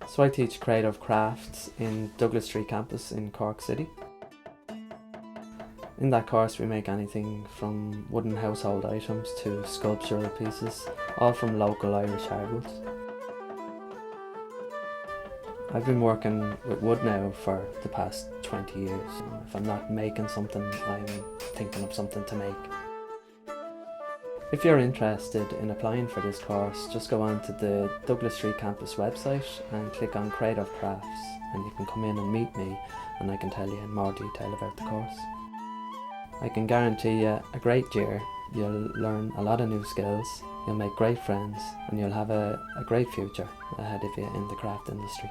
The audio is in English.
So I teach creative crafts in Douglas Street campus in Cork City. In that course we make anything from wooden household items to sculptural pieces, all from local Irish hardwoods. I've been working with wood now for the past 20 years. If I'm not making something, I'm thinking of something to make. If you're interested in applying for this course, just go on to the Douglas Street campus website and click on Creative Crafts, and you can come in and meet me and I can tell you in more detail about the course. I can guarantee you a great year. You'll learn a lot of new skills, you'll make great friends, and you'll have a great future ahead of you in the craft industry.